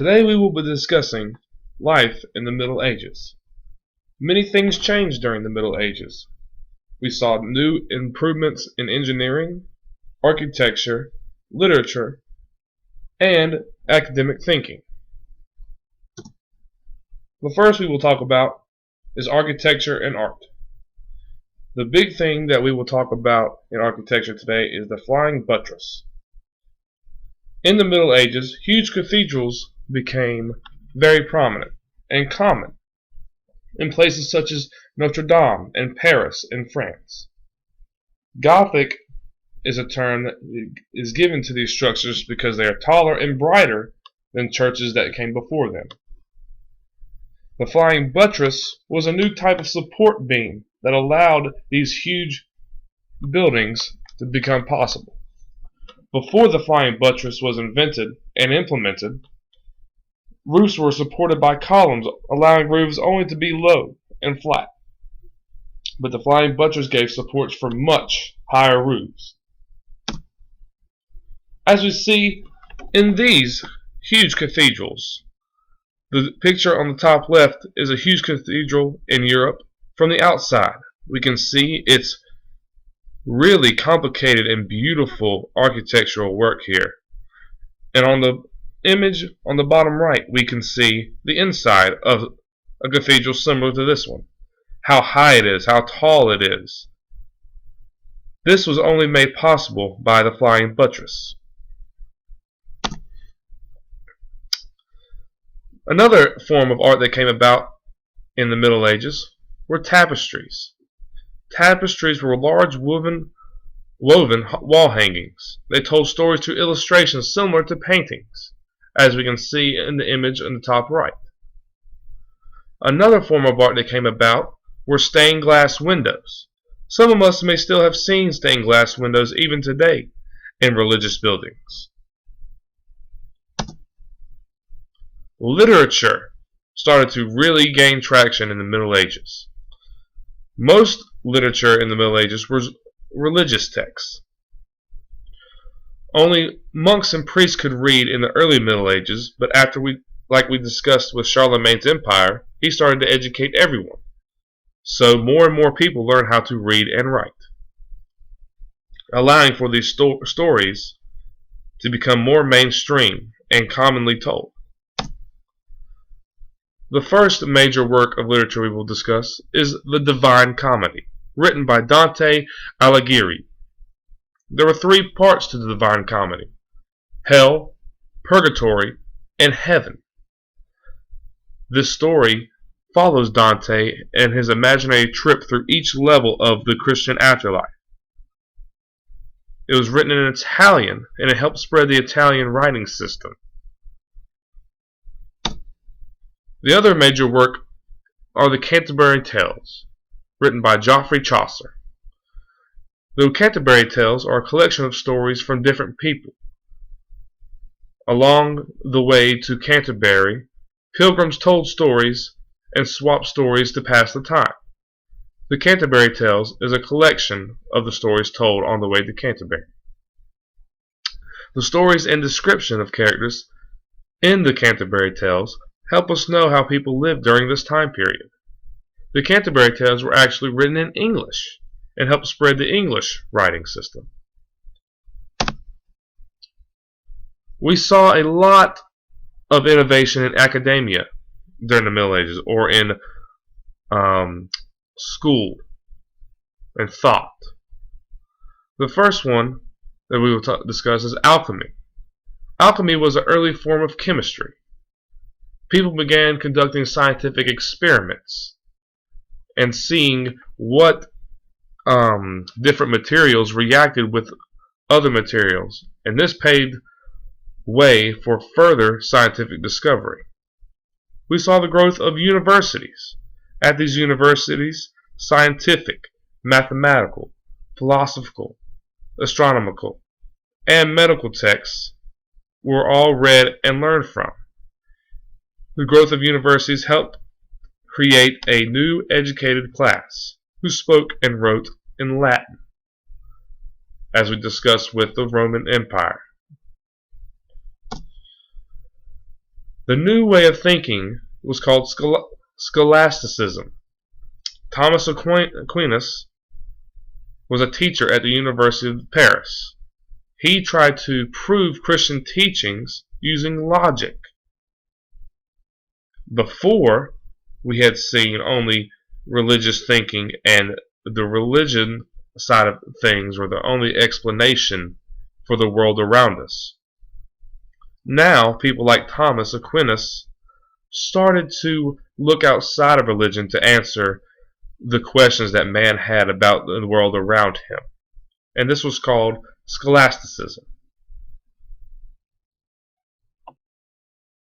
Today we will be discussing life in the Middle Ages. Many things changed during the Middle Ages. We saw new improvements in engineering, architecture, literature, and academic thinking. The first we will talk about is architecture and art. The big thing that we will talk about in architecture today is the flying buttress. In the Middle Ages, huge cathedrals became very prominent and common in places such as Notre Dame and Paris in France. Gothic is a term that is given to these structures because they are taller and brighter than churches that came before them. The flying buttress was a new type of support beam that allowed these huge buildings to become possible. Before the flying buttress was invented and implemented, roofs were supported by columns, allowing roofs only to be low and flat. But the flying buttress gave supports for much higher roofs. As we see in these huge cathedrals, the picture on the top left is a huge cathedral in Europe. From the outside, we can see its really complicated and beautiful architectural work here. And on the image on the bottom right, we can see the inside of a cathedral similar to this one. How high it is, how tall it is. This was only made possible by the flying buttress. Another form of art that came about in the Middle Ages were tapestries. Tapestries were large woven wall hangings. They told stories through illustrations similar to paintings, as we can see in the image on the top right. Another form of art that came about were stained glass windows. Some of us may still have seen stained glass windows even today in religious buildings. Literature started to really gain traction in the Middle Ages. Most literature in the Middle Ages was religious texts. Only monks and priests could read in the early Middle Ages, but like we discussed with Charlemagne's empire, he started to educate everyone. So more and more people learned how to read and write, allowing for these stories to become more mainstream and commonly told. The first major work of literature we will discuss is the Divine Comedy, written by Dante Alighieri. There were three parts to the Divine Comedy: Hell, Purgatory, and Heaven. This story follows Dante and his imaginary trip through each level of the Christian afterlife. It was written in Italian, and it helped spread the Italian writing system. The other major work are the Canterbury Tales, written by Geoffrey Chaucer. The Canterbury Tales are a collection of stories from different people. Along the way to Canterbury, pilgrims told stories and swapped stories to pass the time. The Canterbury Tales is a collection of the stories told on the way to Canterbury. The stories and description of characters in the Canterbury Tales help us know how people lived during this time period. The Canterbury Tales were actually written in English and helped spread the English writing system. We saw a lot of innovation in academia during the Middle Ages, or in school and thought. The first one that we will discuss is alchemy. Alchemy was an early form of chemistry. People began conducting scientific experiments and seeing what different materials reacted with other materials, and this paved way for further scientific discovery. We saw the growth of universities. At these universities, scientific, mathematical, philosophical, astronomical, and medical texts were all read and learned from. The growth of universities helped create a new educated class who spoke and wrote in Latin, as we discussed with the Roman Empire. The new way of thinking was called scholasticism. Thomas Aquinas was a teacher at the University of Paris. He tried to prove Christian teachings using logic. Before, we had seen only religious thinking, and the religion side of things were the only explanation for the world around us. Now, people like Thomas Aquinas started to look outside of religion to answer the questions that man had about the world around him. And this was called scholasticism.